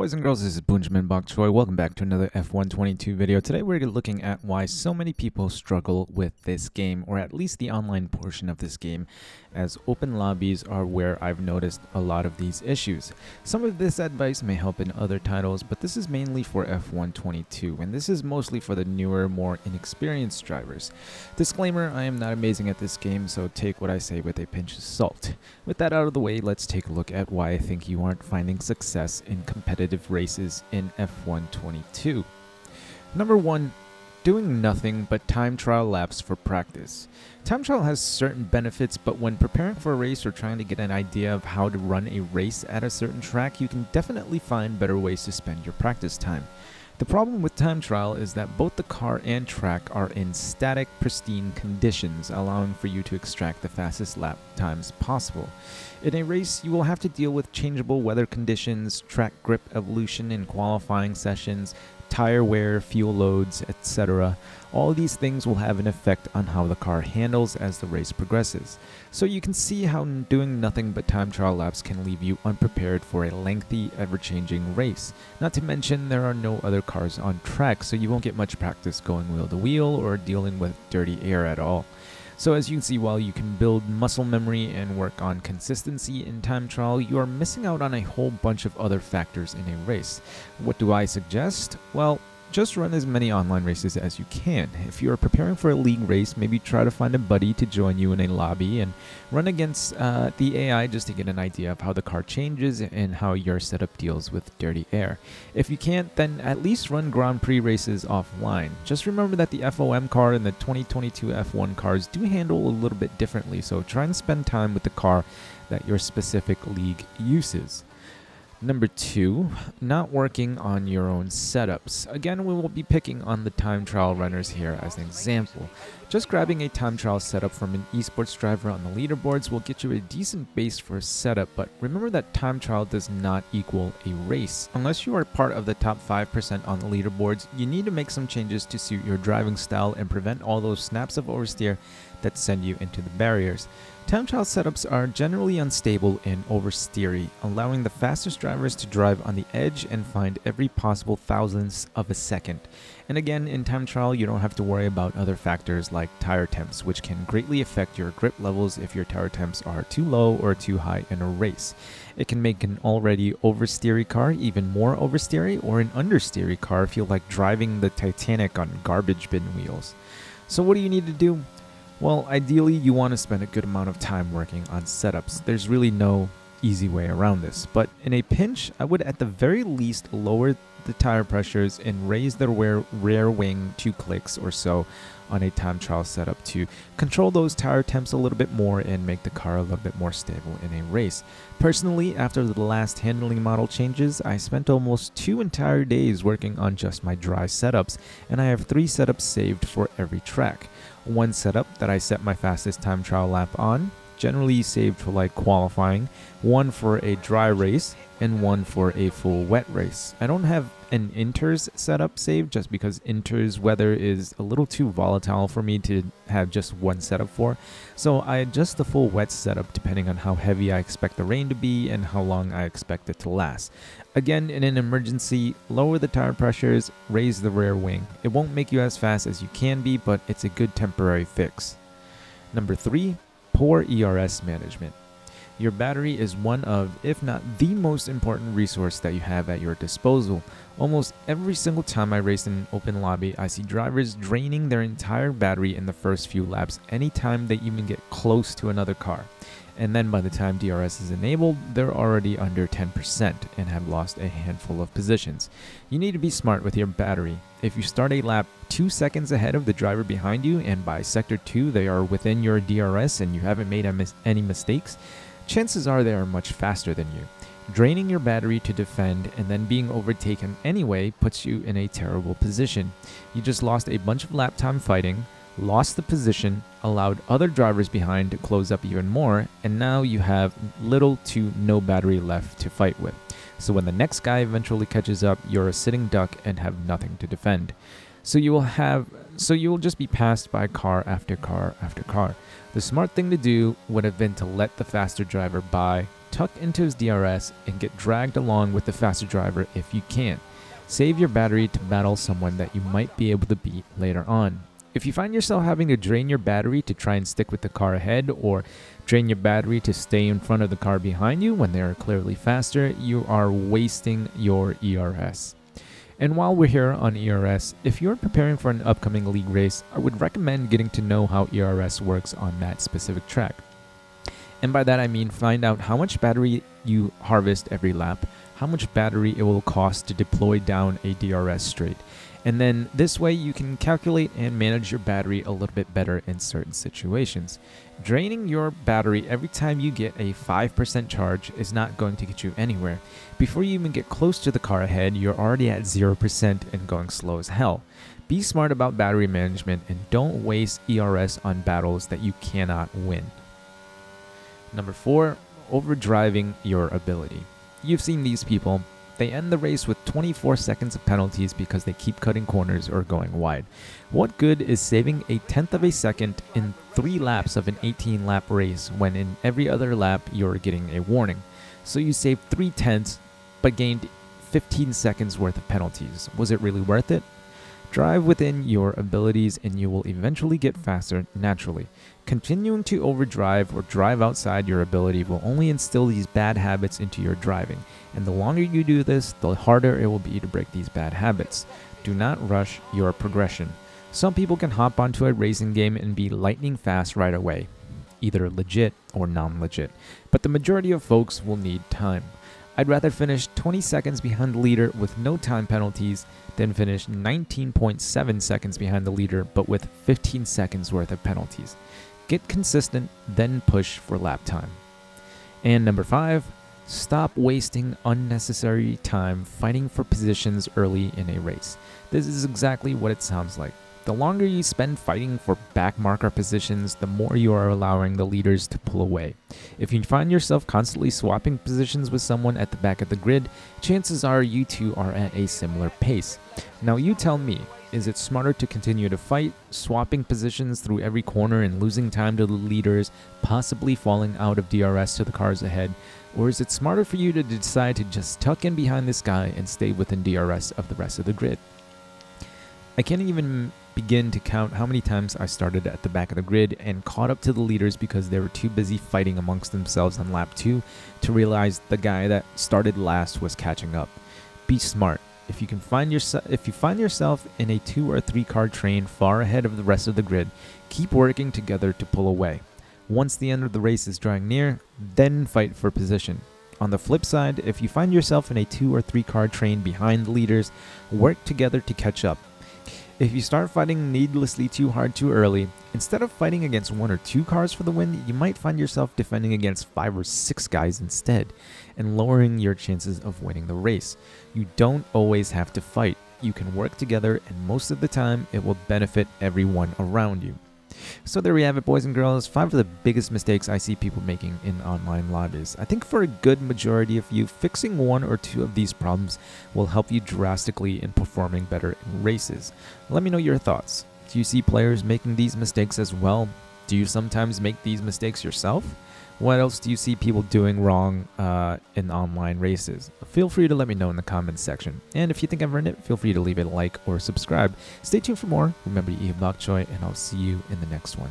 Boys and girls, this is Boonjamin Bok Choi. Welcome back to another F122 video. Today we're looking at why so many people struggle with this game, or at least the online portion of this game, as open lobbies are where I've noticed a lot of these issues. Some of this advice may help in other titles, but this is mainly for F122, and this is mostly for the newer, more inexperienced drivers. Disclaimer, I am not amazing at this game, so take what I say with a pinch of salt. With that out of the way, let's take a look at why I think you aren't finding success in competitive races in F122. Number 1, doing nothing but time trial laps for practice. Time trial has certain benefits, but when preparing for a race or trying to get an idea of how to run a race at a certain track, you can definitely find better ways to spend your practice time. The problem with time trial is that both the car and track are in static, pristine conditions, allowing for you to extract the fastest lap times possible. In a race, you will have to deal with changeable weather conditions, track grip evolution in qualifying sessions, tire wear, fuel loads, etc. All these things will have an effect on how the car handles as the race progresses. So you can see how doing nothing but time trial laps can leave you unprepared for a lengthy, ever-changing race. Not to mention there are no other cars on track, so you won't get much practice going wheel to wheel or dealing with dirty air at all. So as you can see, while you can build muscle memory and work on consistency in time trial, you are missing out on a whole bunch of other factors in a race. What do I suggest? Well, just run as many online races as you can. If you are preparing for a league race, maybe try to find a buddy to join you in a lobby and run against the AI just to get an idea of how the car changes and how your setup deals with dirty air. If you can't, then at least run Grand Prix races offline. Just remember that the FOM car and the 2022 F1 cars do handle a little bit differently, so try and spend time with the car that your specific league uses. Number 2, not working on your own setups. Again, we will be picking on the time trial runners here as an example. Just grabbing a time trial setup from an esports driver on the leaderboards will get you a decent base for a setup, but remember that time trial does not equal a race. Unless you are part of the top 5% on the leaderboards, you need to make some changes to suit your driving style and prevent all those snaps of oversteer that send you into the barriers. Time trial setups are generally unstable and oversteery, allowing the fastest drivers to drive on the edge and find every possible thousandth of a second. And again, in time trial, you don't have to worry about other factors like tire temps, which can greatly affect your grip levels if your tire temps are too low or too high in a race. It can make an already oversteery car even more oversteery, or an understeery car feel like driving the Titanic on garbage bin wheels. So what do you need to do? Well, ideally, you want to spend a good amount of time working on setups. There's really no easy way around this, but in a pinch, I would at the very least lower the tire pressures and raise the rear wing 2 clicks or so on a time trial setup to control those tire temps a little bit more and make the car a little bit more stable in a race. Personally, after the last handling model changes, I spent almost 2 entire days working on just my dry setups, and I have 3 setups saved for every track. One setup that I set my fastest time trial lap on, generally saved for like qualifying, one for a dry race, and one for a full wet race. I don't have an inters setup saved just because inters weather is a little too volatile for me to have just one setup for, so I adjust the full wet setup depending on how heavy I expect the rain to be and how long I expect it to last. Again, in an emergency, lower the tire pressures, raise the rear wing. It won't make you as fast as you can be, but it's a good temporary fix. Number 3, poor ERS management. Your battery is one of, if not the most important resource that you have at your disposal. Almost every single time I race in an open lobby, I see drivers draining their entire battery in the first few laps anytime they even get close to another car. And then by the time DRS is enabled, they're already under 10% and have lost a handful of positions. You need to be smart with your battery. If you start a lap 2 seconds ahead of the driver behind you, and by sector 2 they are within your DRS and you haven't made any mistakes, chances are they are much faster than you. Draining your battery to defend and then being overtaken anyway puts you in a terrible position. You just lost a bunch of lap time fighting, lost the position, allowed other drivers behind to close up even more, and now you have little to no battery left to fight with. So when the next guy eventually catches up, you're a sitting duck and have nothing to defend. So you will just be passed by car after car after car. The smart thing to do would have been to let the faster driver by, tuck into his DRS and get dragged along with the faster driver if you can. Save your battery to battle someone that you might be able to beat later on. If you find yourself having to drain your battery to try and stick with the car ahead, or drain your battery to stay in front of the car behind you when they are clearly faster, you are wasting your ERS. And while we're here on ERS, if you're preparing for an upcoming league race, I would recommend getting to know how ERS works on that specific track. And by that I mean find out how much battery you harvest every lap, how much battery it will cost to deploy down a DRS straight. And then this way you can calculate and manage your battery a little bit better in certain situations. Draining your battery every time you get a 5% charge is not going to get you anywhere. Before you even get close to the car ahead, you're already at 0% and going slow as hell. Be smart about battery management and don't waste ERS on battles that you cannot win. Number 4, overdriving your ability. You've seen these people. They end the race with 24 seconds of penalties because they keep cutting corners or going wide. What good is saving a tenth of a second in 3 laps of an 18-lap race when in every other lap you're getting a warning? So you saved 3 tenths but gained 15 seconds worth of penalties. Was it really worth it? Drive within your abilities and you will eventually get faster naturally. Continuing to overdrive or drive outside your ability will only instill these bad habits into your driving, and the longer you do this, the harder it will be to break these bad habits. Do not rush your progression. Some people can hop onto a racing game and be lightning fast right away, either legit or non-legit, but the majority of folks will need time. I'd rather finish 20 seconds behind the leader with no time penalties than finish 19.7 seconds behind the leader but with 15 seconds worth of penalties. Get consistent, then push for lap time. And number 5, stop wasting unnecessary time fighting for positions early in a race. This is exactly what it sounds like. The longer you spend fighting for back marker positions, the more you are allowing the leaders to pull away. If you find yourself constantly swapping positions with someone at the back of the grid, chances are you two are at a similar pace. Now you tell me, is it smarter to continue to fight, swapping positions through every corner and losing time to the leaders, possibly falling out of DRS to the cars ahead? Or is it smarter for you to decide to just tuck in behind this guy and stay within DRS of the rest of the grid? I can't even begin to count how many times I started at the back of the grid and caught up to the leaders because they were too busy fighting amongst themselves on lap 2 to realize the guy that started last was catching up. Be smart. If you find yourself in a 2 or 3 car train far ahead of the rest of the grid, keep working together to pull away. Once the end of the race is drawing near, then fight for position. On the flip side, if you find yourself in a 2 or 3 car train behind the leaders, work together to catch up. If you start fighting needlessly too hard too early, instead of fighting against 1 or 2 cars for the win, you might find yourself defending against 5 or 6 guys instead, and lowering your chances of winning the race. You don't always have to fight. You can work together, and most of the time, it will benefit everyone around you. So there we have it, boys and girls, 5 of the biggest mistakes I see people making in online lobbies. I think for a good majority of you, fixing 1 or 2 of these problems will help you drastically in performing better in races. Let me know your thoughts. Do you see players making these mistakes as well? Do you sometimes make these mistakes yourself? What else do you see people doing wrong in online races? Feel free to let me know in the comments section. And if you think I've earned it, feel free to leave a like or subscribe. Stay tuned for more. Remember to eat bok choy, and I'll see you in the next one.